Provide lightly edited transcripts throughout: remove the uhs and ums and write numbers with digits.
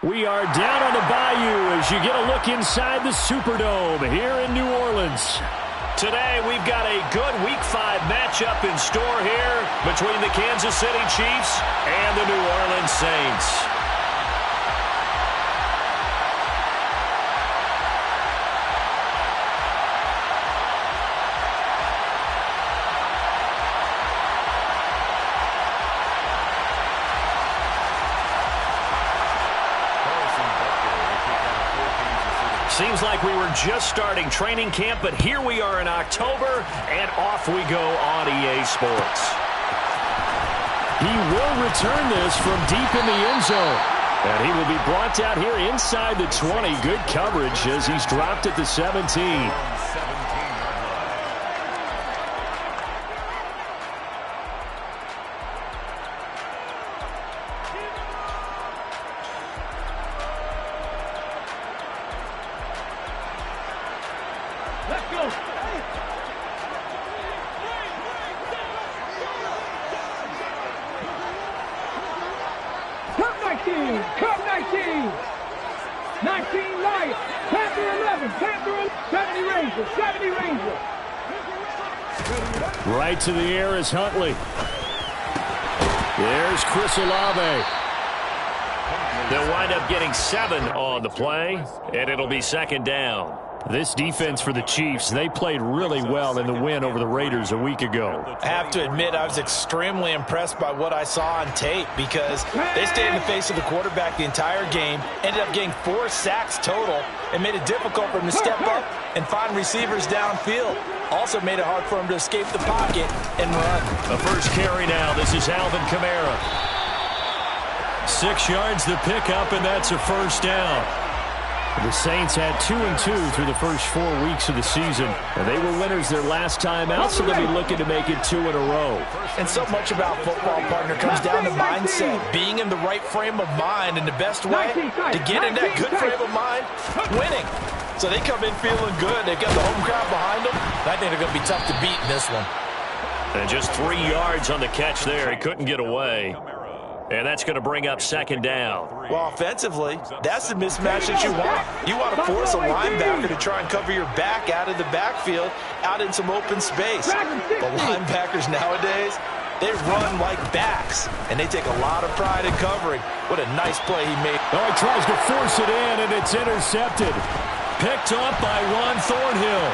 We are down on the bayou as you get a look inside the Superdome here in New Orleans. Today, we've got a good Week 5 matchup in store here between the Kansas City Chiefs and the New Orleans Saints. Seems like we were just starting training camp, but here we are in October, and off we go on EA Sports. He will return this from deep in the end zone. And he will be brought down here inside the 20. Good coverage as he's dropped at the 17. Right to the air is Huntley. There's Chris Olave. They'll wind up getting 7 on the play, and it'll be second down. This defense for the Chiefs, they played really well in the win over the Raiders a week ago. I have to admit, I was extremely impressed by what I saw on tape because they stayed in the face of the quarterback the entire game, ended up getting 4 sacks total, and made it difficult for him to step up and find receivers downfield. Also made it hard for him to escape the pocket and run. The first carry now. This is Alvin Kamara. 6 yards the pickup, and that's a first down. The Saints had 2-2 through the first 4 weeks of the season. And they were winners their last time out, so they'll be looking to make it 2 in a row. And so much about football, partner, comes down to mindset. Being in the right frame of mind, and the best way to get in that good frame of mind, winning. So they come in feeling good. They've got the home crowd behind them. I think they're going to be tough to beat in this one. And just 3 yards on the catch there. He couldn't get away. And that's going to bring up second down. Well, offensively, that's the mismatch that you want. You want to force a linebacker to try and cover your back out of the backfield, out in some open space. But linebackers nowadays, they run like backs, and they take a lot of pride in covering. What a nice play he made. Oh, he tries to force it in, and it's intercepted. Picked up by Ron Thornhill.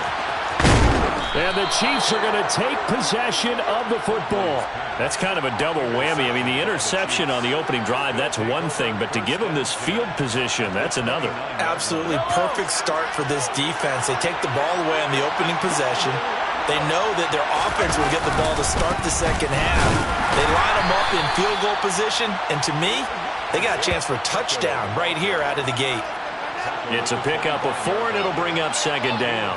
And the Chiefs are going to take possession of the football. That's kind of a double whammy. I mean, the interception on the opening drive, that's one thing. But to give them this field position, that's another. Absolutely perfect start for this defense. They take the ball away on the opening possession. They know that their offense will get the ball to start the second half. They line them up in field goal position. And to me, they got a chance for a touchdown right here out of the gate. It's a pickup of 4, and it'll bring up second down.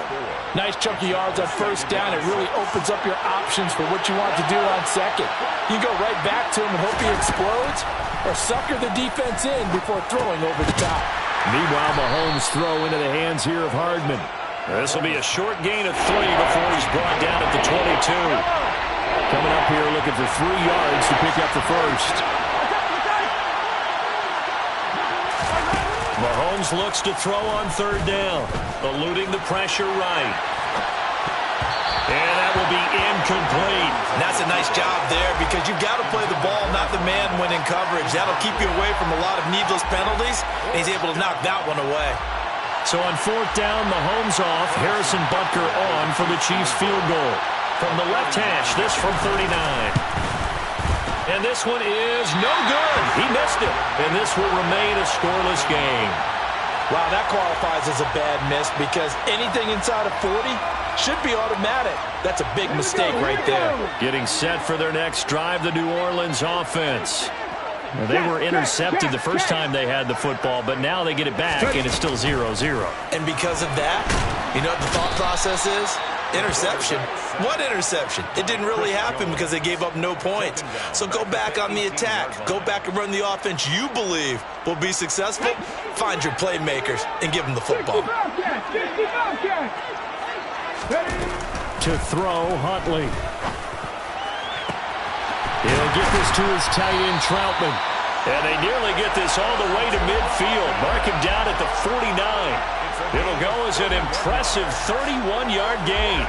Nice chunky yards on first down. It really opens up your options for what you want to do on second. You can go right back to him and hope he explodes, or sucker the defense in before throwing over the top. Meanwhile, Mahomes throw into the hands here of Hardman. This will be a short gain of 3 before he's brought down at the 22. Coming up here looking for 3 yards to pick up the first. Mahomes looks to throw on third down, eluding the pressure right. And that will be incomplete. And that's a nice job there because you've got to play the ball, not the man when in coverage. That'll keep you away from a lot of needless penalties, and he's able to knock that one away. So on fourth down, Mahomes off, Harrison Butker on for the Chiefs field goal. From the left hash, this from 39. And this one is no good. He missed it. And this will remain a scoreless game. Wow, that qualifies as a bad miss because anything inside of 40 should be automatic. That's a big mistake right there. Getting set for their next drive, the New Orleans offense. Well, they were intercepted the first time they had the football, but now they get it back, and it's still 0-0. And because of that, you know what the thought process is? Interception. What interception? It didn't really happen because they gave up no points. So go back on the attack. Go back and run the offense you believe will be successful. Find your playmakers and give them the football. To throw, Huntley. He'll get this to his tight end, Troutman. And they nearly get this all the way to midfield. Mark him down at the 49. It'll go as an impressive 31-yard gain.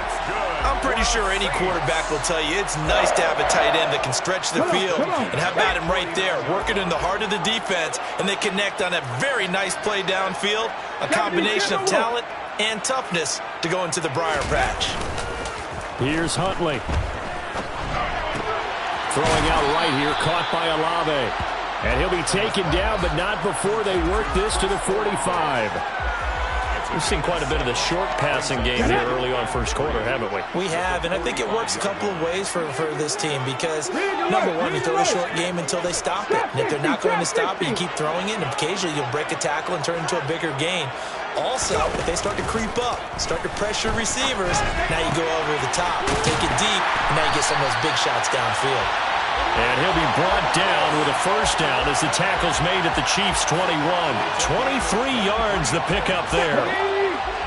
I'm pretty sure any quarterback will tell you it's nice to have a tight end that can stretch the field. And how about him right there, working in the heart of the defense, and they connect on a very nice play downfield, a combination of talent and toughness to go into the briar patch. Here's Huntley. Throwing out right here, caught by Olave. And he'll be taken down, but not before they work this to the 45. We've seen quite a bit of the short passing game here early on first quarter, haven't we? We have, and I think it works a couple of ways for this team because, number one, you throw the short game until they stop it. And if they're not going to stop it, you keep throwing it, and occasionally you'll break a tackle and turn it into a bigger gain. Also, if they start to creep up, start to pressure receivers, now you go over the top, take it deep, and now you get some of those big shots downfield. And he'll be brought down with a first down as the tackle's made at the Chiefs' 21. 23 yards the pickup there.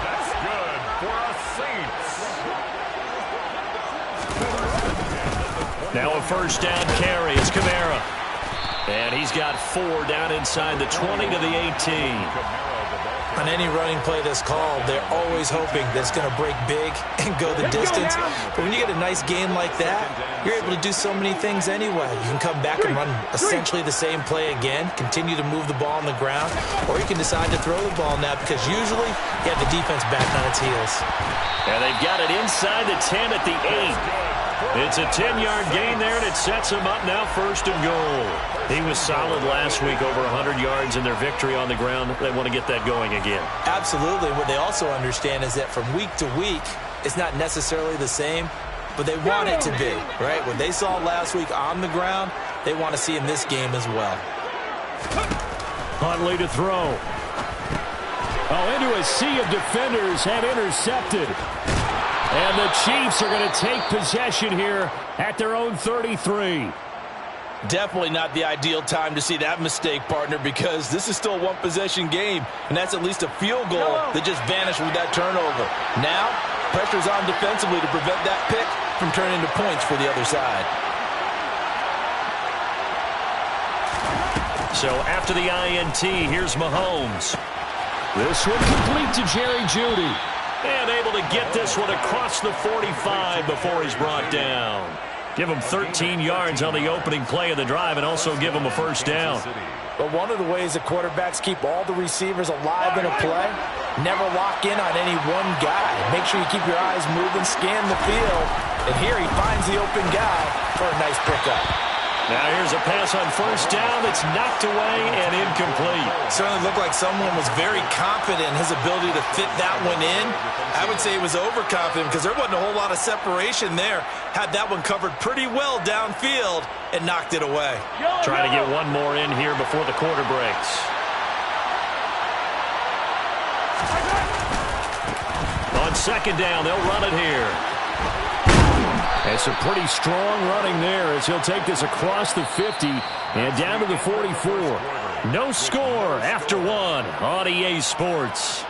That's good for a Saints. Now a first down carry. It's Kamara. And he's got 4 down inside the 20 to the 18. On any running play that's called, they're always hoping that it's going to break big and go the distance. But when you get a nice gain like that, you're able to do so many things anyway. You can come back and run essentially the same play again, continue to move the ball on the ground, or you can decide to throw the ball now because usually you have the defense back on its heels. And they've got it inside the 10 at the 8. It's a 10-yard gain there, and it sets them up now first and goal. He was solid last week, over 100 yards in their victory on the ground. They want to get that going again. Absolutely. What they also understand is that from week to week, it's not necessarily the same, but they want it to be, right? What they saw last week on the ground, they want to see in this game as well. Huntley to throw. Oh, into a sea of defenders, have intercepted. And the Chiefs are going to take possession here at their own 33. Definitely not the ideal time to see that mistake, partner, because this is still a one-possession game, and that's at least a field goal that just vanished with that turnover. Now, pressure's on defensively to prevent that pick from turning into points for the other side. So after the INT, here's Mahomes. This one complete to Jerry Jeudy. And able to get this one across the 45 before he's brought down. Give him 13 yards on the opening play of the drive and also give him a first down. But one of the ways that quarterbacks keep all the receivers alive in a play, never lock in on any one guy. Make sure you keep your eyes moving, scan the field. And here he finds the open guy for a nice pickup. Now here's a pass on first down that's knocked away and incomplete. Certainly looked like someone was very confident in his ability to fit that one in. I would say he was overconfident because there wasn't a whole lot of separation there. Had that one covered pretty well downfield and knocked it away. Trying to get one more in here before the quarter breaks. On second down, they'll run it here. And some pretty strong running there as he'll take this across the 50 and down to the 44. No score after one on EA Sports.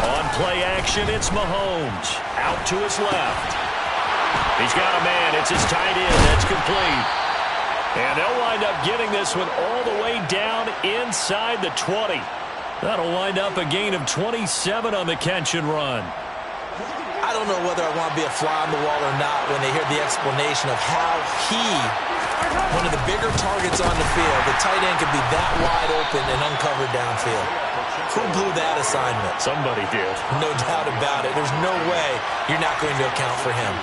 On play action, it's Mahomes. Out to his left. He's got a man. It's his tight end. That's complete. And they'll wind up getting this one all the way down inside the 20. That'll wind up a gain of 27 on the catch and run. I don't know whether I want to be a fly on the wall or not when they hear the explanation of how one of the bigger targets on the field, the tight end could be that wide open and uncovered downfield. Who blew that assignment? Somebody did. No doubt about it. There's no way you're not going to account for him.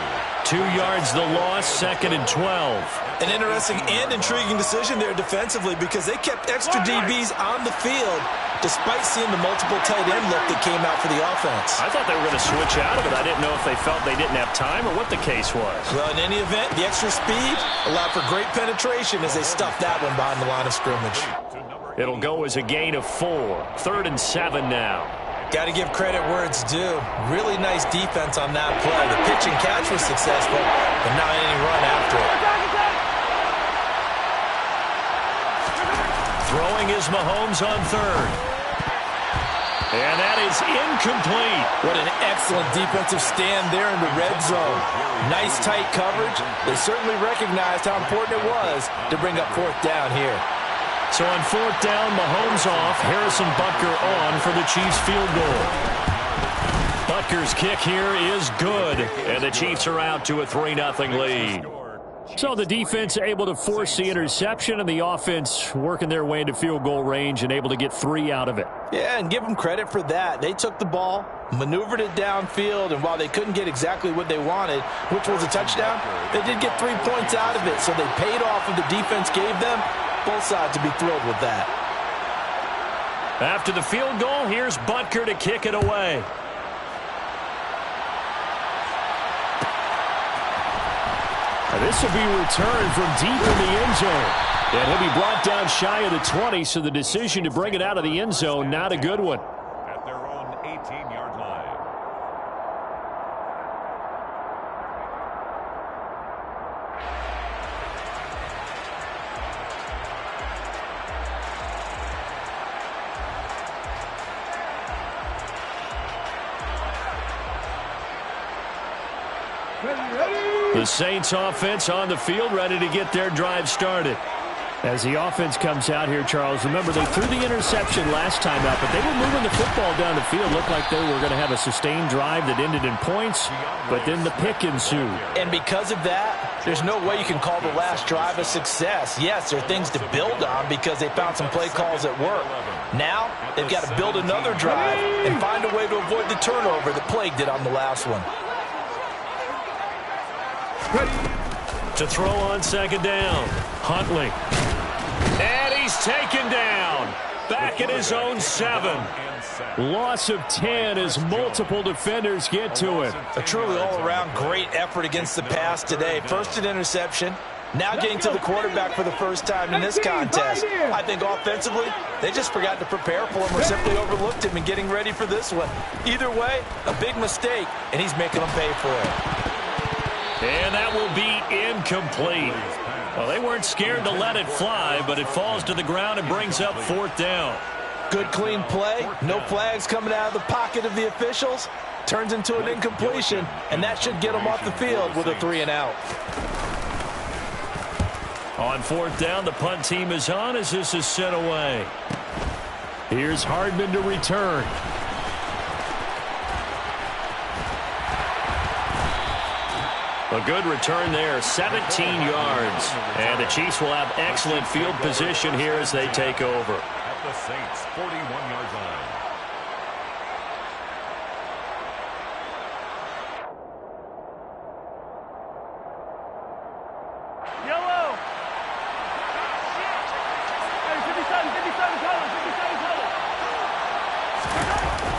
2 yards the loss, second and 12. An interesting and intriguing decision there defensively because they kept extra DBs on the field despite seeing the multiple tight end look that came out for the offense. I thought they were going to switch out of it. I didn't know if they felt they didn't have time or what the case was. Well, in any event, the extra speed allowed for great penetration as they stuffed that one behind the line of scrimmage. It'll go as a gain of 4. 3rd and 7 now. Got to give credit where it's due. Really nice defense on that play. The pitch and catch was successful, but not any run after it. Throwing is throws Mahomes on third. And that is incomplete. What an excellent defensive stand there in the red zone. Nice tight coverage. They certainly recognized how important it was to bring up fourth down here. So on fourth down, Mahomes off, Harrison Butker on for the Chiefs field goal. Butker's kick here is good, and the Chiefs are out to a 3-0 lead. So the defense able to force the interception, and the offense working their way into field goal range and able to get 3 out of it. Yeah, and give them credit for that. They took the ball, maneuvered it downfield, and while they couldn't get exactly what they wanted, which was a touchdown, they did get 3 points out of it, so they paid off what the defense gave them. Both sides will be thrilled with that. After the field goal, here's Butker to kick it away. This will be returned from deep in the end zone. And he'll be brought down shy of the 20, so the decision to bring it out of the end zone, not a good one. At their own 18-yard line. The Saints offense on the field, ready to get their drive started. As the offense comes out here, Charles, remember they threw the interception last time out, but they were moving the football down the field. Looked like they were going to have a sustained drive that ended in points, but then the pick ensued. And because of that, there's no way you can call the last drive a success. Yes, there are things to build on because they found some play calls that work. Now, they've got to build another drive and find a way to avoid the turnover that plagued it on the last one. To throw on second down, Huntley. And he's taken down. Back at his own 7. Loss of 10 as multiple defenders get to him. A truly all-around great effort against the pass today. First an interception, now getting to the quarterback for the first time in this contest. I think offensively, they just forgot to prepare for him or simply overlooked him in getting ready for this one. Either way, a big mistake, and he's making them pay for it. And that will be incomplete. Well, they weren't scared to let it fly, but it falls to the ground and brings up fourth down. Good, clean play. No flags coming out of the pocket of the officials. Turns into an incompletion, and that should get them off the field with a 3-and-out. On fourth down, the punt team is on as this is sent away. Here's Hardman to return. A good return there, 17 yards. And the Chiefs will have excellent field position here as they take over. At the Saints' 41-yard line. Yellow. Hey, 57 colors.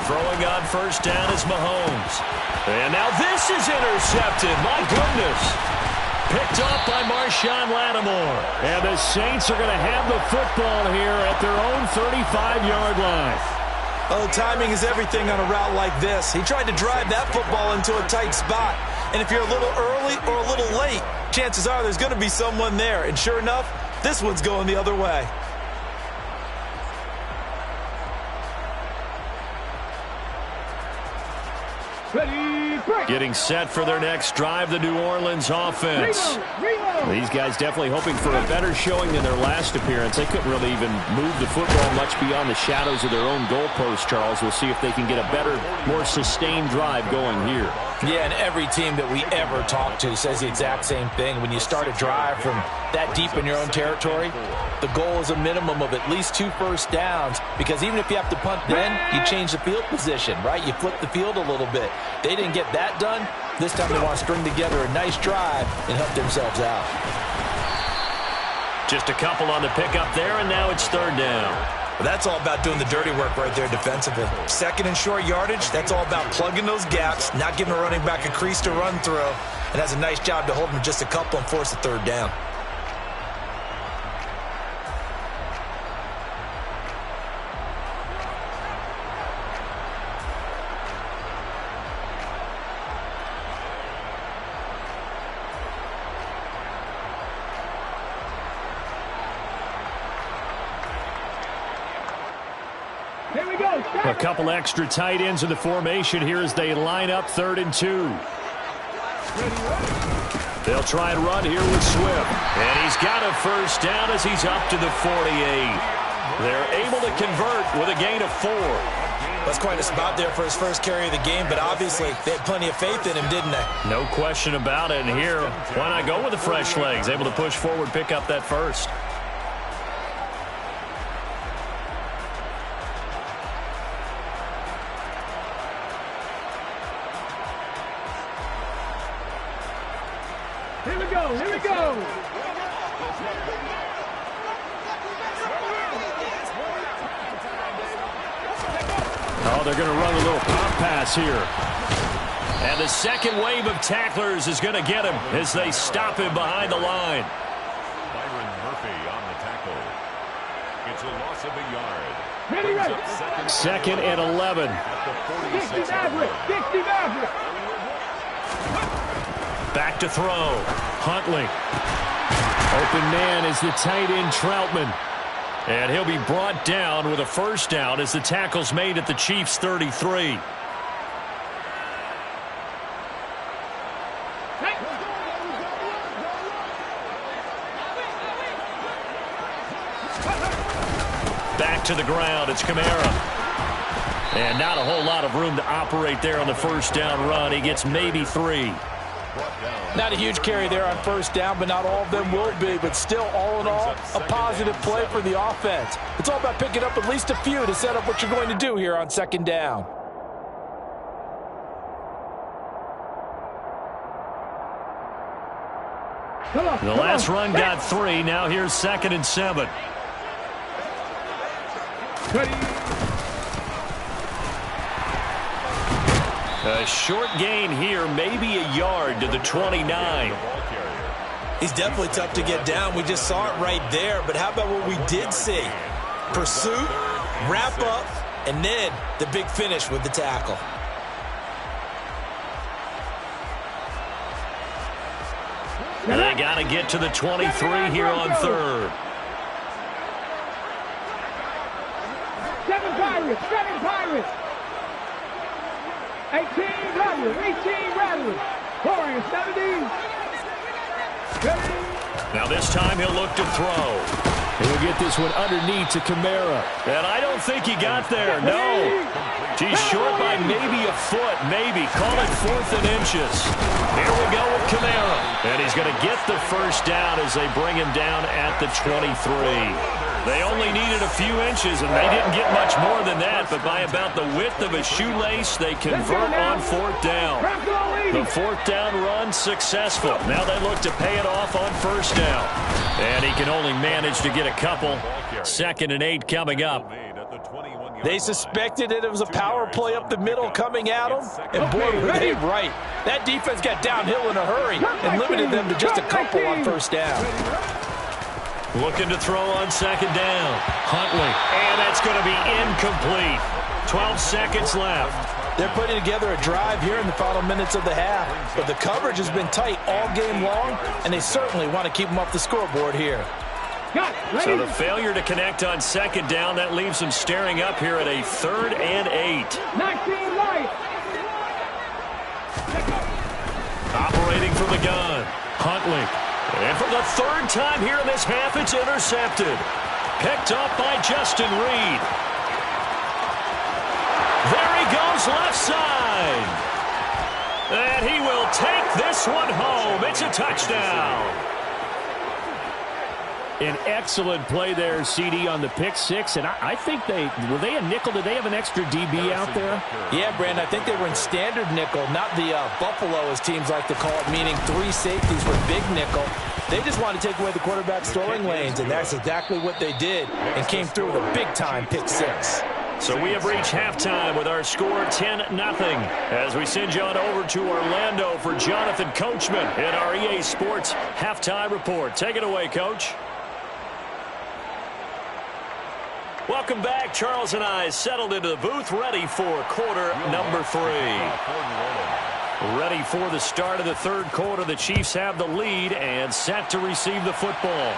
Throwing on first down is Mahomes. And now this is intercepted. My goodness. Picked off by Marshawn Lattimore. And the Saints are going to have the football here at their own 35-yard line. Oh, timing is everything on a route like this. He tried to drive that football into a tight spot. And if you're a little early or a little late, chances are there's going to be someone there. And sure enough, this one's going the other way. Getting set for their next drive, the New Orleans offense. These guys definitely hoping for a better showing than their last appearance. They couldn't really even move the football much beyond the shadows of their own goalpost, Charles. We'll see if they can get a better, more sustained drive going here. Yeah, and every team that we ever talk to says the exact same thing. When you start a drive from that deep in your own territory, the goal is a minimum of at least 2 first downs, because even if you have to punt then, you change the field position, right? You flip the field a little bit. They didn't get that done. This time they want to string together a nice drive and help themselves out. Just a couple on the pickup there, and now it's third down. Well, that's all about doing the dirty work right there defensively. Second and short yardage, that's all about plugging those gaps, not giving a running back a crease to run through, and has a nice job to hold them just a couple and force a third down. Here we go. A couple extra tight ends in the formation here as they line up 3rd and 2. They'll try and run here with Swift. And he's got a first down as he's up to the 48. They're able to convert with a gain of 4. That's quite a spot there for his first carry of the game, but obviously they had plenty of faith in him, didn't they? No question about it. And here, why not go with the fresh legs? Able to push forward, pick up that first. Here we go. Here we go. Oh, they're going to run a little pop pass here. And the second wave of tacklers is going to get him as they stop him behind the line. Byron Murphy on the tackle. It's a loss of a yard. Ready. Second and 11. At the 60 46 Maverick. 60 Maverick. Back to throw. Huntley. Open man is the tight end Troutman. And he'll be brought down with a first down as the tackle's made at the Chiefs' 33. Back to the ground. It's Kamara. And not a whole lot of room to operate there on the first down run. He gets maybe 3. Not a huge carry there on first down, but not all of them will be. But still, all in all, a positive play for the offense. It's all about picking up at least a few to set up what you're going to do here on second down. The last run got 3. Now here's 2nd and 7. A short gain here, maybe a yard to the 29. He's definitely tough to get down. We just saw it right there. But how about what we did see? Pursuit, wrap up, and then the big finish with the tackle. And they got to get to the 23 here on 3rd. 7 Pirates. 7 Pirates. 18 Rattlers. 18 Rattlers. Warriors 70. Now this time he'll look to throw. He'll get this one underneath to Kamara. And I don't think he got there. No. He's short by maybe a foot. Maybe. Call it 4th and inches. Here we go with Kamara. And he's going to get the first down as they bring him down at the 23. They only needed a few inches, and they didn't get much more than that. But by about the width of a shoelace, they convert on 4th down. The 4th down run successful. Now they look to pay it off on first down. And he can only manage to get a couple. 2nd and 8 coming up. They suspected it was a power play up the middle coming at them. And boy, were they right. That defense got downhill in a hurry and limited them to just a couple on first down. Looking to throw on 2nd down. Huntley. And that's going to be incomplete. 12 seconds left. They're putting together a drive here in the final minutes of the half. But the coverage has been tight all game long, and they certainly want to keep them off the scoreboard here. So the failure to connect on 2nd down, that leaves them staring up here at a 3rd and 8. 19 light. Operating from the gun. Huntley. And for the 3rd time here in this half, it's intercepted. Picked up by Justin Reed. There he goes left side. And he will take this one home. It's a touchdown. An excellent play there, CD, on the pick 6. And I think were they a nickel? Did they have an extra DB out there? Yeah, Brandon, I think they were in standard nickel, not the Buffalo, as teams like to call it, meaning 3 safeties with big nickel. They just wanted to take away the quarterback's throwing lanes, and that's exactly what they did, and came through with a big-time pick 6. So we have reached halftime with our score 10-0 as we send you on over to Orlando for Jonathan Coachman in our EA Sports Halftime Report. Take it away, Coach. Welcome back. Charles and I settled into the booth, ready for quarter number 3. Ready for the start of the 3rd quarter. The Chiefs have the lead and set to receive the football.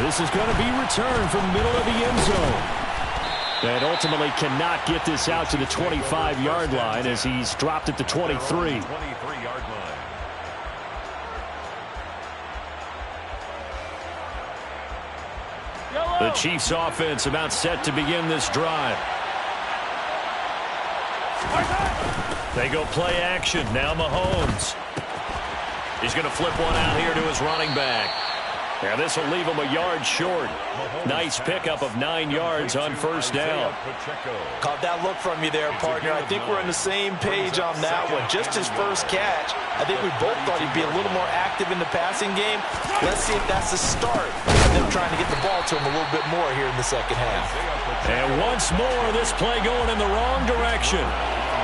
This is going to be returned from the middle of the end zone. And ultimately cannot get this out to the 25-yard line as he's dropped at the 23. 23-yard line. The Chiefs offense about set to begin this drive. They go play action. Now Mahomes. He's going to flip one out here to his running back. And this will leave him a yard short. Nice pickup of 9 yards on first down. Caught that look from you there, partner. I think we're on the same page on that one. Just his first catch. I think we both thought he'd be a little more active in the passing game. Let's see if that's the start of them trying to get the ball to him a little bit more here in the second half. And once more, this play going in the wrong direction.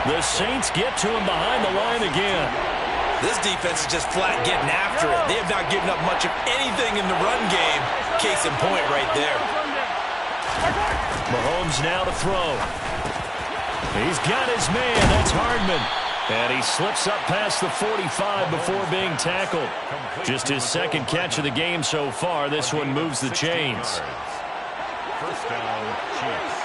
The Saints get to him behind the line again. This defense is just flat getting after it. They have not given up much of anything in the run game. Case in point right there. Mahomes now to throw. He's got his man. That's Hardman. And he slips up past the 45 before being tackled. Just his second catch of the game so far. This one moves the chains. First down, Chiefs.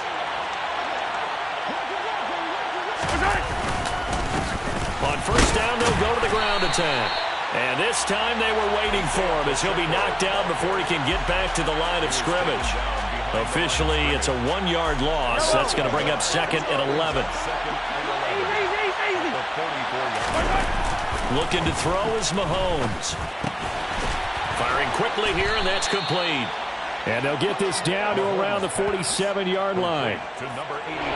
On first down, they'll go to the ground attack. And this time they were waiting for him as he'll be knocked down before he can get back to the line of scrimmage. Officially, it's a 1-yard loss. That's going to bring up second and 11. Looking to throw is Mahomes. Firing quickly here, and that's complete. And they'll get this down to around the 47-yard line.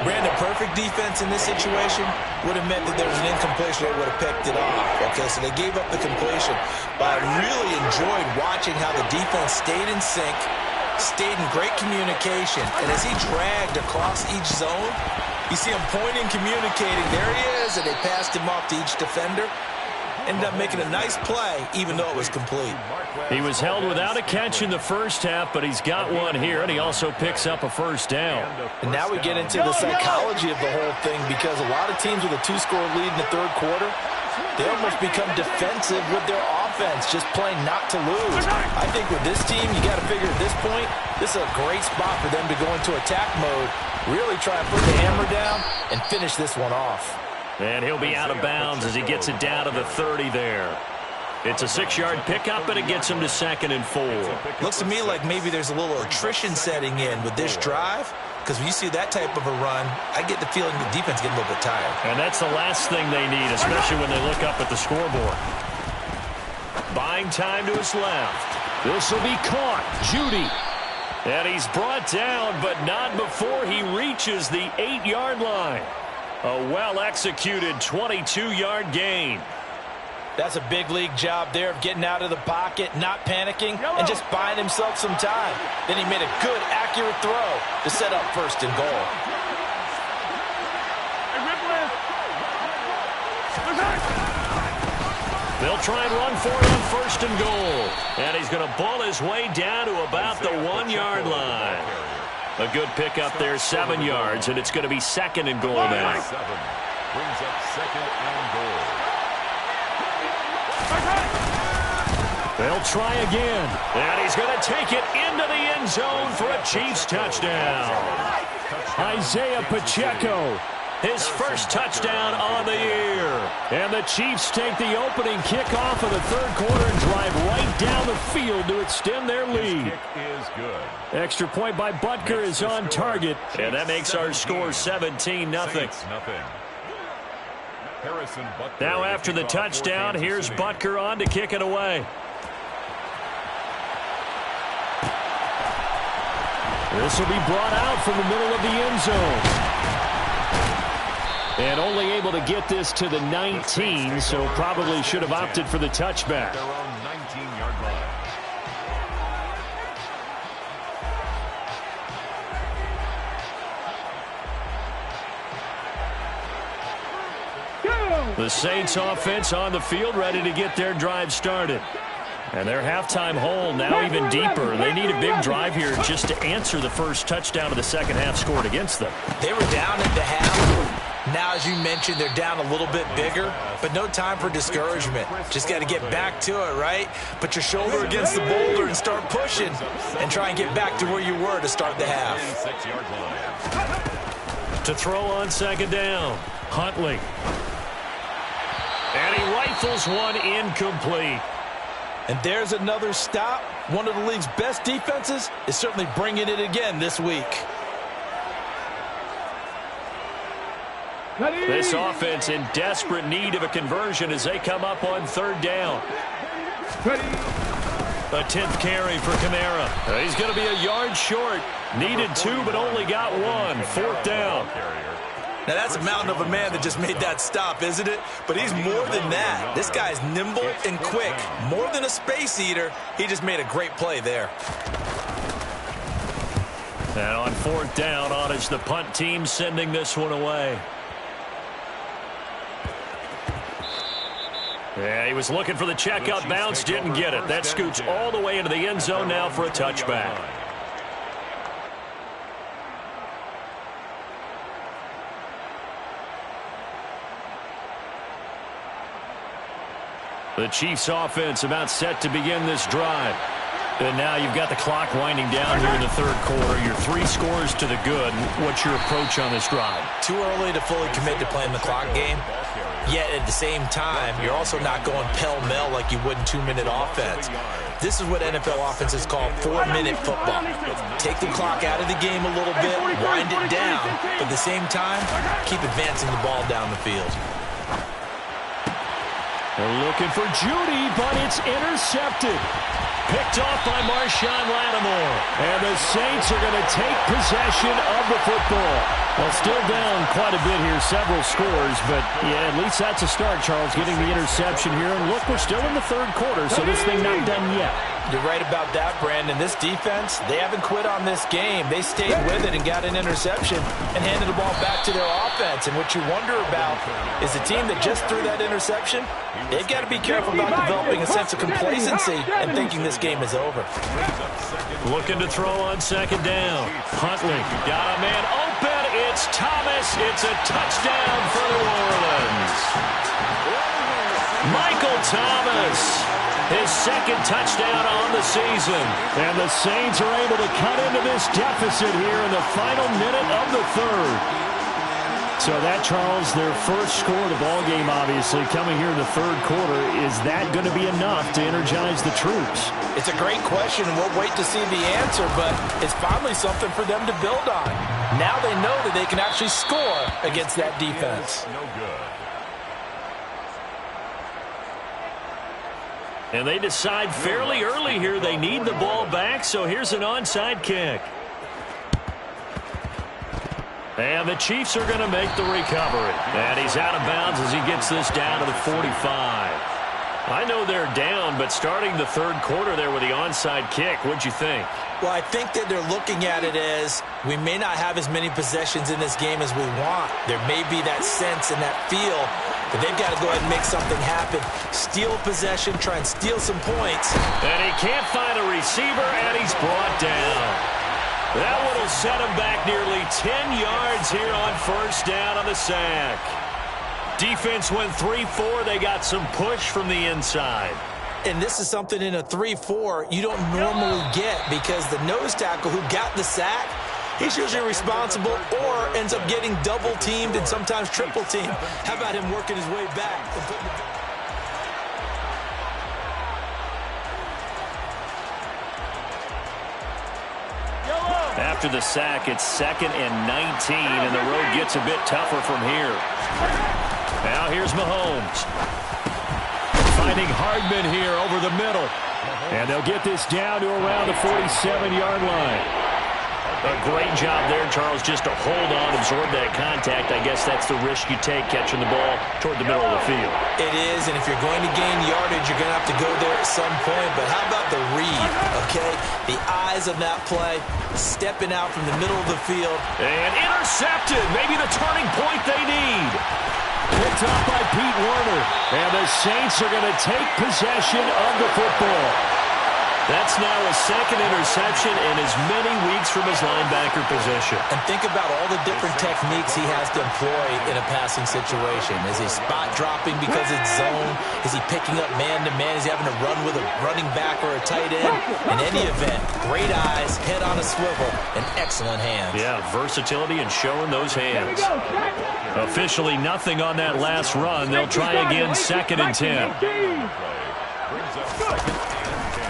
Brandon, perfect defense in this situation would have meant that there was an incompletion. They would have picked it off. Okay, so they gave up the completion. But I really enjoyed watching how the defense stayed in sync, stayed in great communication. And as he dragged across each zone, you see him pointing, communicating. There he is, and they passed him off to each defender. Ended up making a nice play, even though it was complete. He was held without a catch in the first half, but he's got one here, and he also picks up a first down. And now we get into the psychology of the whole thing, because a lot of teams with a 2-score lead in the third quarter, they almost become defensive with their offense, just playing not to lose. I think with this team, you got to figure at this point, this is a great spot for them to go into attack mode, really try and put the hammer down and finish this one off. And he'll be out of bounds as he gets it down to the 30 there. It's a 6-yard pickup, and it gets him to 2nd and 4. Looks to me like maybe there's a little attrition setting in with this drive, because when you see that type of a run, I get the feeling the defense getting a little bit tired. And that's the last thing they need, especially when they look up at the scoreboard. Buying time to his left. This will be caught. Judy. And he's brought down, but not before he reaches the 8-yard line. A well-executed 22-yard gain. That's a big league job there of getting out of the pocket, not panicking, and just buying himself some time. Then he made a good, accurate throw to set up first and goal. They'll try and run for it on first and goal. And he's going to ball his way down to about the 1-yard line. A good pickup there, 7 yards, and it's going to be 2nd and goal now. 7 brings up 2nd and goal. They'll try again, and he's going to take it into the end zone for a Chiefs touchdown. Isaiah Pacheco, his first touchdown on the year. And the Chiefs take the opening kickoff of the third quarter and drive right down the field to extend their lead. Is good. Extra point by Butker is on target, and that makes our score 17-0. Now after the touchdown, here's Butker on to kick it away. This will be brought out from the middle of the end zone. And only able to get this to the 19, so probably should have opted for the touchback. Their own 19-yard line. The Saints offense on the field, ready to get their drive started. And their halftime hole now even deeper. They need a big drive here just to answer the first touchdown of the second half scored against them. They were down at the half. Now, as you mentioned, they're down a little bit bigger, but no time for discouragement. Just got to get back to it, right? Put your shoulder against the boulder and start pushing and try and get back to where you were to start the half. 6-yard line. To throw on second down, Huntley. And he rifles one incomplete. And there's another stop. One of the league's best defenses is certainly bringing it again this week. This offense in desperate need of a conversion as they come up on third down. A 10th carry for Kamara. He's going to be a yard short. Needed 2, but only got 1. Fourth down. Now, that's a mountain of a man that just made that stop, isn't it? But he's more than that. This guy's nimble and quick. More than a space eater, he just made a great play there. And on fourth down, on is the punt team sending this one away. Yeah, he was looking for the checkout bounce, didn't get it. That scoots all the way into the end zone now for a touchback. The Chiefs offense about set to begin this drive. And now you've got the clock winding down here in the third quarter. Your 3 scores to the good. What's your approach on this drive? Too early to fully commit to playing the clock game. Yet at the same time, you're also not going pell-mell like you would in 2-minute offense. This is what NFL offenses call 4-minute football. Take the clock out of the game a little bit, wind it down, but at the same time, keep advancing the ball down the field. They're looking for Judy, but it's intercepted. Picked off by Marshawn Lattimore. And the Saints are going to take possession of the football. Well, still down quite a bit here, several scores, but yeah, at least that's a start, Charles, getting the interception here. And look, we're still in the third quarter, so this thing not done yet. You're right about that, Brandon. This defense, they haven't quit on this game. They stayed with it and got an interception and handed the ball back to their offense. And what you wonder about is the team that just threw that interception, they've got to be careful about developing a sense of complacency and thinking this game is over. Looking to throw on second down. Huntley got a man open. It's Thomas. It's a touchdown for New Orleans. Michael Thomas, his second touchdown on the season. And the Saints are able to cut into this deficit here in the final minute of the third. So that, Charles, their first score of the ballgame, obviously, coming here in the third quarter. Is that going to be enough to energize the troops? It's a great question, and we'll wait to see the answer, but it's finally something for them to build on. Now they know that they can actually score against that defense. No good. And they decide fairly early here they need the ball back, so here's an onside kick. And the Chiefs are going to make the recovery. And he's out of bounds as he gets this down to the 45. I know they're down, but starting the third quarter there with the onside kick, what'd you think? Well, I think that they're looking at it as we may not have as many possessions in this game as we want. There may be that sense and that feel that they've got to go ahead and make something happen. Steal possession, try and steal some points. And he can't find a receiver, and he's brought down. That one will set him back nearly 10 yards here on first down on the sack. Defense went 3-4. They got some push from the inside. And this is something in a 3-4 you don't normally get because the nose tackle who got the sack, he's usually responsible or ends up getting double-teamed and sometimes triple-teamed. How about him working his way back and putting the... After the sack, it's 2nd and 19, and the road gets a bit tougher from here. Now here's Mahomes. Finding Hardman here over the middle. And they'll get this down to around the 47-yard line. A great job there, Charles, just to hold on, absorb that contact. I guess that's the risk you take catching the ball toward the middle of the field. It is, and if you're going to gain yardage, you're going to have to go there at some point. But how about the read, okay? The eyes of that play, stepping out from the middle of the field. And intercepted, maybe the turning point they need. Picked up by Pete Werner. And the Saints are going to take possession of the football. That's now his second interception in as many weeks from his linebacker position. And think about all the different techniques he has to employ in a passing situation. Is he spot dropping because it's zone? Is he picking up man-to-man? Is he having to run with a running back or a tight end? In any event, great eyes, head on a swivel, and excellent hands. Yeah, versatility and showing those hands. Officially nothing on that last run. They'll try again, 2nd and 10.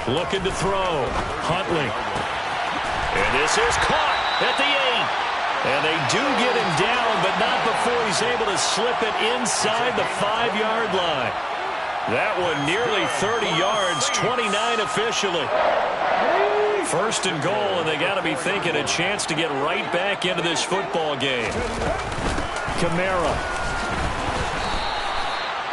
Looking to throw. Huntley. And this is caught at the 8. And they do get him down, but not before he's able to slip it inside the 5-yard line. That one nearly 30 yards, 29 officially. 1st and goal, and they got to be thinking a chance to get right back into this football game. Kamara.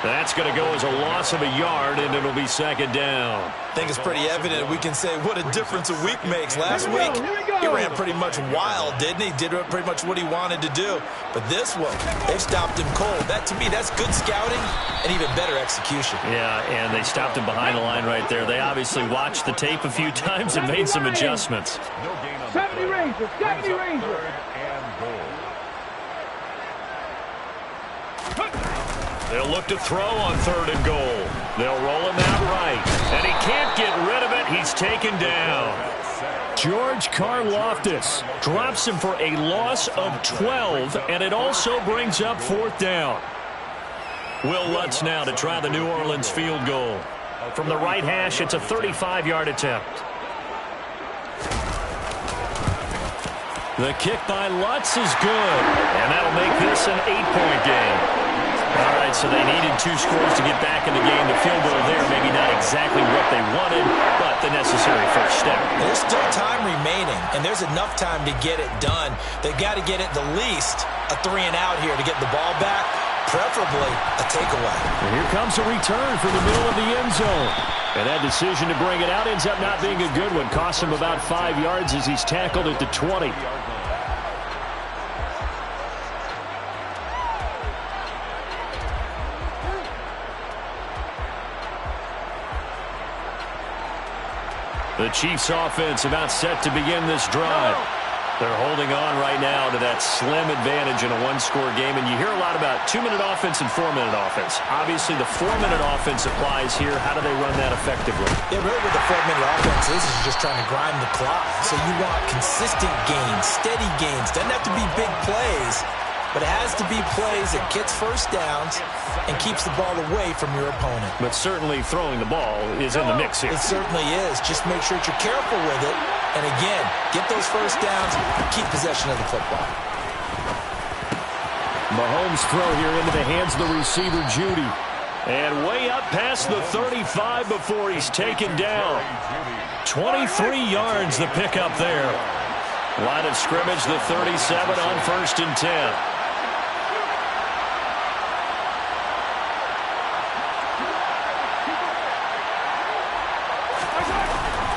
That's going to go as a loss of a yard, and it'll be 2nd down. I think it's pretty evident we can say what a difference a week makes. Last week, he ran pretty much wild, didn't he? Did pretty much what he wanted to do. But this one, they've stopped him cold. That, to me, that's good scouting and even better execution. Yeah, and they stopped him behind the line right there. They obviously watched the tape a few times and made some adjustments. 70 Rangers, 70 Rangers. They'll look to throw on 3rd and goal. They'll roll him out right. And he can't get rid of it. He's taken down. George Karlaftis drops him for a loss of 12, and it also brings up 4th down. Will Lutz now to try the New Orleans field goal. From the right hash, it's a 35-yard attempt. The kick by Lutz is good, and that'll make this an 8-point game. All right, so they needed 2 scores to get back in the game. The field goal there, maybe not exactly what they wanted, but the necessary first step. There's still time remaining, and there's enough time to get it done. They've got to get it the least a 3-and-out here to get the ball back, preferably a takeaway. And here comes a return from the middle of the end zone. And that decision to bring it out ends up not being a good one. Cost him about 5 yards as he's tackled at the 20. The Chiefs offense about set to begin this drive. They're holding on right now to that slim advantage in a 1-score game. And you hear a lot about 2-minute offense and 4-minute offense. Obviously, the 4-minute offense applies here. How do they run that effectively? Yeah, really with the 4-minute offense, this is just trying to grind the clock. So you want consistent gains, steady gains. Doesn't have to be big plays, but it has to be plays that gets first downs and keeps the ball away from your opponent. But certainly throwing the ball is in the mix here. It certainly is. Just make sure that you're careful with it. And again, get those first downs, keep possession of the football. Mahomes' throw here into the hands of the receiver, Judy. And way up past the 35 before he's taken down. 23 yards the pickup there. Line of scrimmage, the 37 on 1st and 10.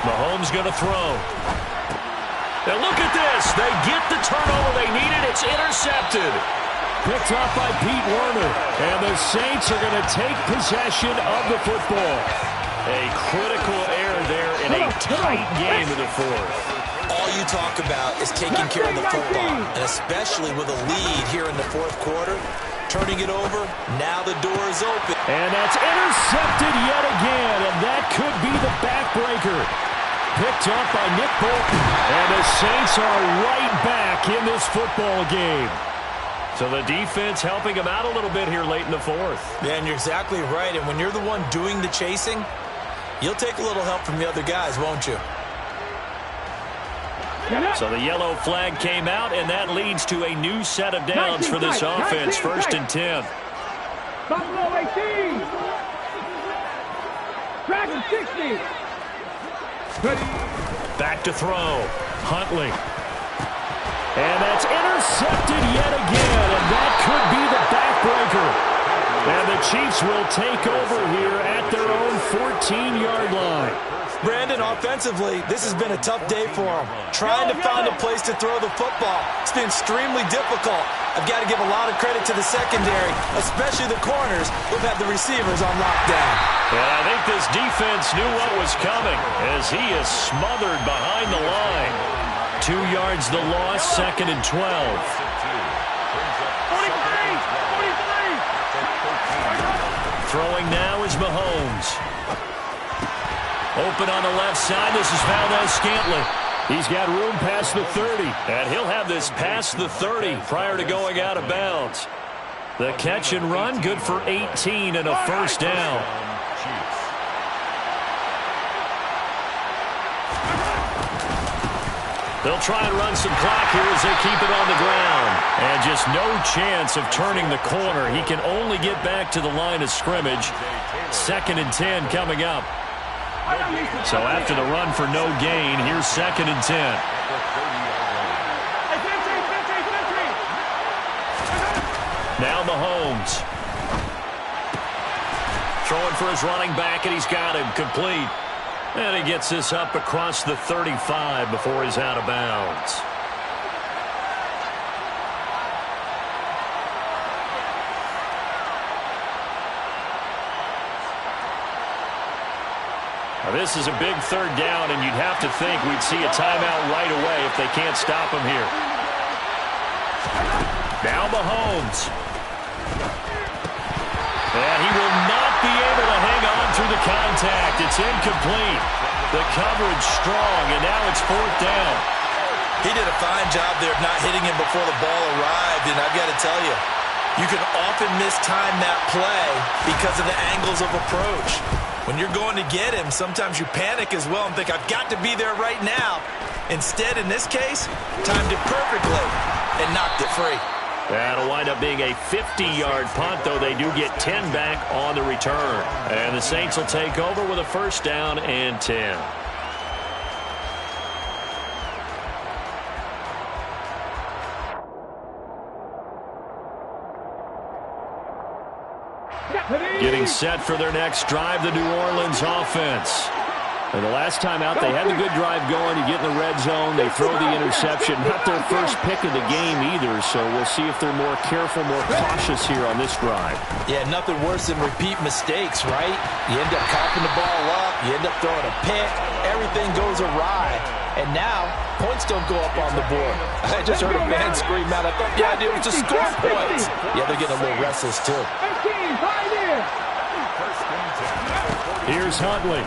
Mahomes going to throw. Now look at this. They get the turnover they needed. It's intercepted. Picked off by Pete Werner. And the Saints are going to take possession of the football. A critical error there in a tight game in the 4th. All you talk about is taking care of the football, and especially with a lead here in the 4th quarter. Turning it over, now the door is open. And that's intercepted yet again, and that could be the backbreaker. Picked up by Nick Bolton, and the Saints are right back in this football game. So the defense helping them out a little bit here late in the 4th. Yeah, and you're exactly right, and when you're the one doing the chasing, you'll take a little help from the other guys, won't you? So the yellow flag came out, and that leads to a new set of downs for this offense. 1st and 10. Buffalo 18. Dragon 60. Back to throw. Huntley. And that's intercepted yet again, and that could be the backbreaker. And the Chiefs will take over here at their own 14-yard line. Brandon, offensively, this has been a tough day for him. Trying to find a place to throw the football. It's been extremely difficult. I've got to give a lot of credit to the secondary, especially the corners who've had the receivers on lockdown. And I think this defense knew what was coming as he is smothered behind the line. 2 yards the loss, 2nd and 12. 43! Throwing now is Mahomes. Open on the left side. This is Valdez-Scantling. He's got room past the 30. And he'll have this past the 30 prior to going out of bounds. The catch and run, good for 18 and a first down. They'll try and run some clock here as they keep it on the ground. And just no chance of turning the corner. He can only get back to the line of scrimmage. 2nd and 10 coming up. So after the run for no gain, here's 2nd and 10. Now Mahomes. Throwing for his running back, and he's got him complete. And he gets this up across the 35 before he's out of bounds. Now this is a big 3rd down, and you'd have to think we'd see a timeout right away if they can't stop him here. Now Mahomes. And he will not be able to hang on through the contact. It's incomplete. The coverage strong, and now it's 4th down. He did a fine job there of not hitting him before the ball arrived, and I've got to tell you, you can often mistime that play because of the angles of approach. When you're going to get him, sometimes you panic as well and think, I've got to be there right now. Instead, in this case, timed it perfectly and knocked it free. That'll wind up being a 50-yard punt, though they do get 10 back on the return. And the Saints will take over with a 1st down and 10. Getting set for their next drive, the New Orleans offense. And the last time out, they had a good drive going. You get in the red zone, they throw the interception. Not their first pick of the game either, so we'll see if they're more careful, more cautious here on this drive. Yeah, nothing worse than repeat mistakes, right? You end up coughing the ball up, you end up throwing a pick, everything goes awry. And now, points don't go up on the board. I just heard a man scream out, I thought the idea was to score points. Yeah, they're getting a little restless too. Here's Huntley.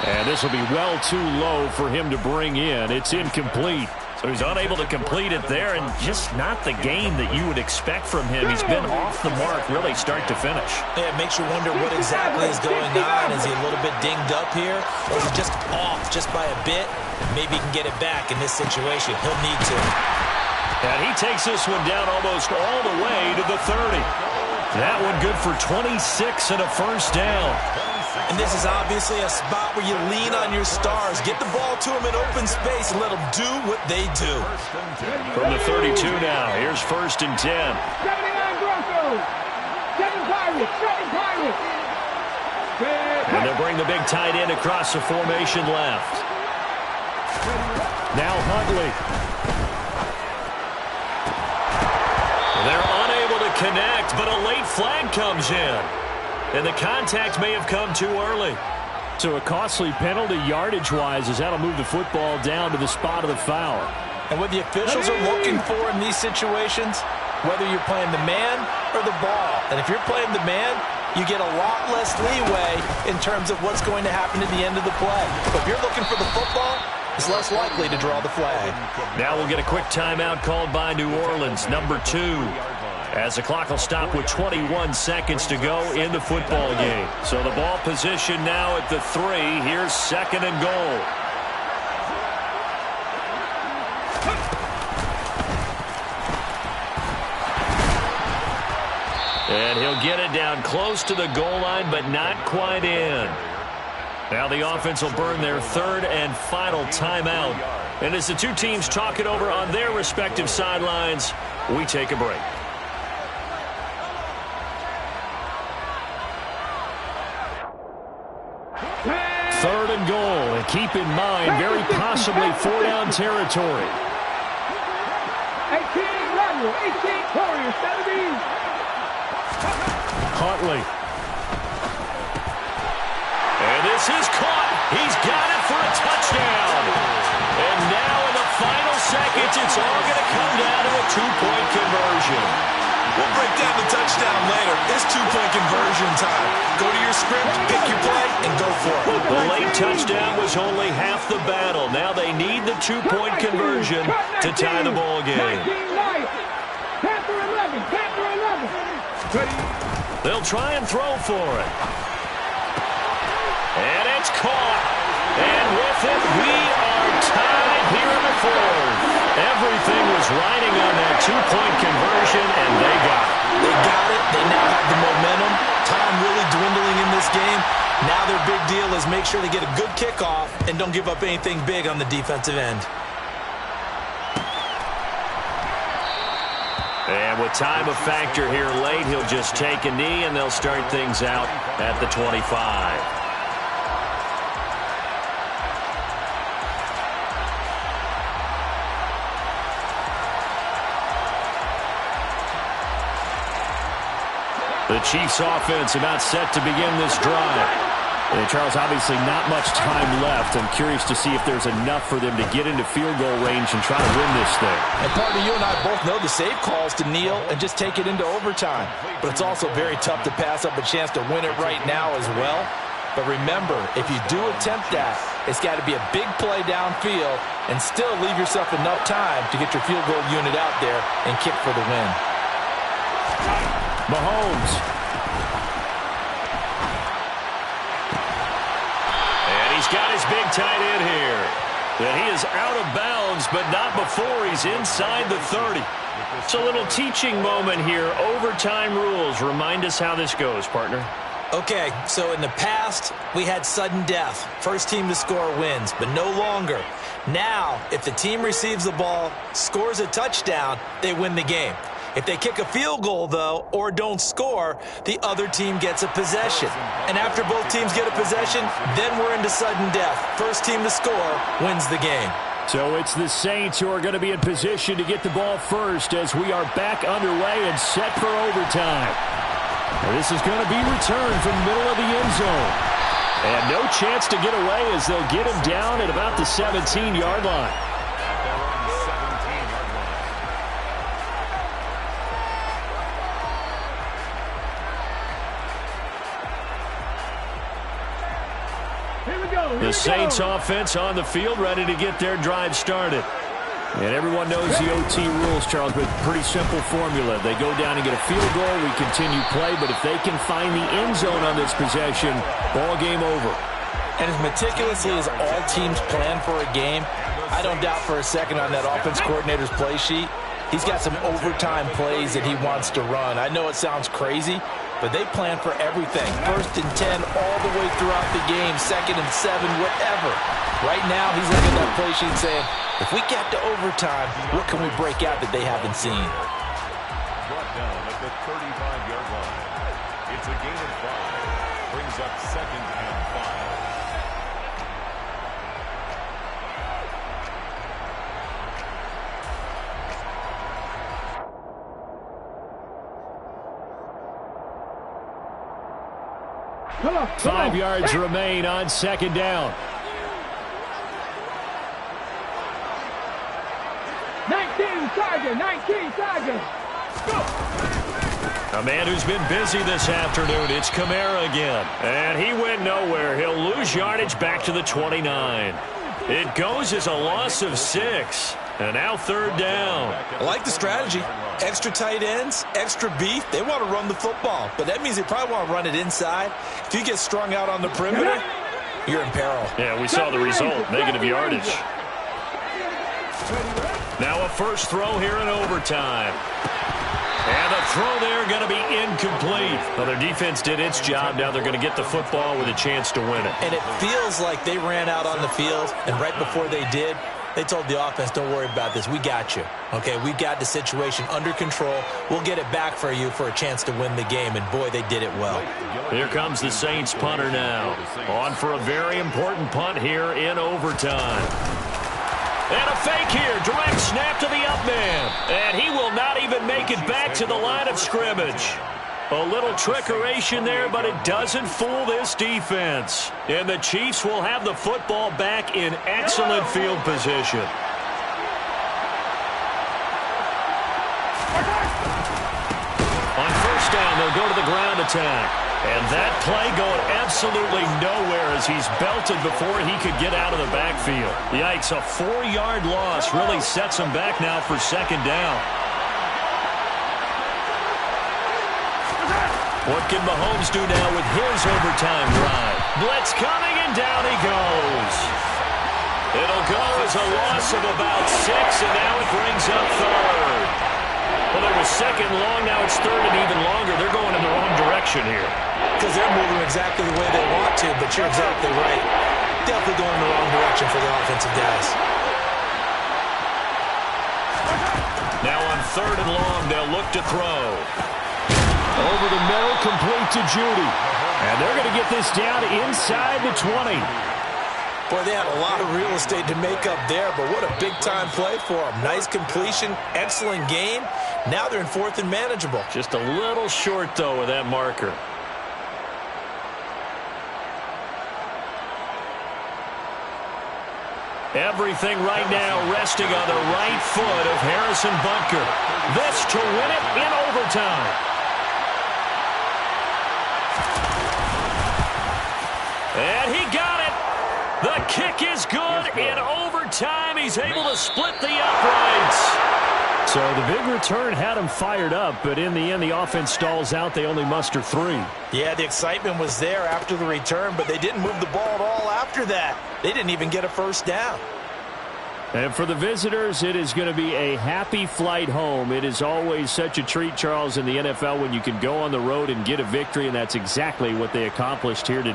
And this will be well too low for him to bring in. It's incomplete. So he's unable to complete it there, and just not the game that you would expect from him. He's been off the mark really start to finish. Yeah, it makes you wonder what exactly is going on. Is he a little bit dinged up here, or is he just off just by a bit? Maybe he can get it back in this situation. He'll need to. And he takes this one down almost all the way to the 30. That one good for 26 and a first down. And this is obviously a spot where you lean on your stars. Get the ball to them in open space and let them do what they do. From the 32 now, here's 1st and 10. 79 Broncos. 7 Pirates. 7 Pirates. And they'll bring the big tight end across the formation left. Now Huntley. They're unable to connect, but a late flag comes in. And the contact may have come too early. So a costly penalty yardage-wise as that'll move the football down to the spot of the foul. And what the officials are looking for in these situations, whether you're playing the man or the ball. And if you're playing the man, you get a lot less leeway in terms of what's going to happen at the end of the play. But if you're looking for the football, it's less likely to draw the flag. Now we'll get a quick timeout called by New Orleans, number 2. As the clock will stop with 21 seconds to go in the football game. So the ball position now at the 3. Here's 2nd and goal. And he'll get it down close to the goal line, but not quite in. Now the offense will burn their 3rd and final timeout. And as the two teams talk it over on their respective sidelines, we take a break. and goal. And keep in mind, very possibly 4-down territory. 18, Randall. 18, Warriors, 17. Huntley. And this is caught. He's got it for a touchdown. And now in the final seconds, it's all going to come down to a two-point conversion. We'll break down the touchdown later. It's two-point conversion time. Go to your script, pick your play, and go for it. The late touchdown was only half the battle. Now they need the two-point conversion to tie the ball game. Panther 11, Panther 11. They'll try and throw for it. And it's caught. And with it, we are tied here in the fourth. Everything was riding on that two-point conversion, and they got it. They got it. They now have the momentum. Time really dwindling in this game. Now their big deal is make sure they get a good kickoff and don't give up anything big on the defensive end. And with time a factor here late, he'll just take a knee, and they'll start things out at the 25. The Chiefs offense about set to begin this drive. And Charles, obviously not much time left. I'm curious to see if there's enough for them to get into field goal range and try to win this thing. And part of you and I both know the save calls to kneel and just take it into overtime. But it's also very tough to pass up a chance to win it right now as well. But remember, if you do attempt that, it's got to be a big play downfield and still leave yourself enough time to get your field goal unit out there and kick for the win. Mahomes. And he's got his big tight end here. And he is out of bounds, but not before he's inside the 30. It's a little teaching moment here. Overtime rules. Remind us how this goes, partner. Okay, so in the past, we had sudden death. First team to score wins, but no longer. Now, if the team receives the ball, scores a touchdown, they win the game. If they kick a field goal, though, or don't score, the other team gets a possession. And after both teams get a possession, then we're into sudden death. First team to score wins the game. So it's the Saints who are going to be in position to get the ball first as we are back underway and set for overtime. Now this is going to be returned from the middle of the end zone. And no chance to get away as they'll get him down at about the 17-yard line. The Saints offense on the field, ready to get their drive started. And everyone knows the OT rules, Charles, but pretty simple formula. They go down and get a field goal, we continue play, but if they can find the end zone on this possession, ball game over. And as meticulously as all teams plan for a game, I don't doubt for a second on that offense coordinator's play sheet, he's got some overtime plays that he wants to run. I know it sounds crazy, but they plan for everything. 1st and 10 all the way throughout the game, 2nd and 7, whatever. Right now, he's looking at that play sheet saying, if we get to overtime, what can we break out that they haven't seen? Brought down at the 35-yard line. It's a gain of 5. Brings up 2nd and 5. Come on, 5 yards remain on 2nd down. 19 Tiger, 19 Tiger. A man who's been busy this afternoon, it's Kamara again. And he went nowhere. He'll lose yardage back to the 29. It goes as a loss of 6. And now 3rd down. I like the strategy. Extra tight ends, extra beef. They want to run the football, but that means they probably want to run it inside. If you get strung out on the perimeter, you're in peril. Yeah, we saw the result, negative yardage. Now a first throw here in overtime. And the throw there going to be incomplete. Well, their defense did its job. Now they're going to get the football with a chance to win it. And it feels like they ran out on the field, and right before they did, They told the offense, don't worry about this. We got you. Okay, we've got the situation under control. We'll get it back for you for a chance to win the game. And, boy, they did it well. Here comes the Saints punter now. On for a very important punt here in overtime. And a fake here. Direct snap to the up man. And he will not even make it back to the line of scrimmage. A little trickeration there, but it doesn't fool this defense. And the Chiefs will have the football back in excellent field position. On first down, they'll go to the ground attack. And that play going absolutely nowhere as he's belted before he could get out of the backfield. Yikes, a 4-yard loss really sets him back now for second down. What can Mahomes do now with his overtime drive? Blitz coming, and down he goes. It'll go as a loss of about 6, and now it brings up third. Well, there was second long, now it's third and even longer. They're going in the wrong direction here. Because they're moving exactly the way they want to, but you're exactly right. Definitely going in the wrong direction for the offensive guys. Now on third and long, they'll look to throw. Over the middle, complete to Judy. And they're going to get this down inside the 20. Boy, they had a lot of real estate to make up there, but what a big-time play for them. Nice completion, excellent game. Now they're in fourth and manageable. Just a little short, though, with that marker. Everything right now resting on the right foot of Harrison Butker. This to win it in overtime. And he got it. The kick is good. In overtime, he's able to split the uprights. So the big return had him fired up, but in the end, the offense stalls out. They only muster 3. Yeah, the excitement was there after the return, but they didn't move the ball at all after that. They didn't even get a first down. And for the visitors, it is going to be a happy flight home. It is always such a treat, Charles, in the NFL when you can go on the road and get a victory, and that's exactly what they accomplished here today.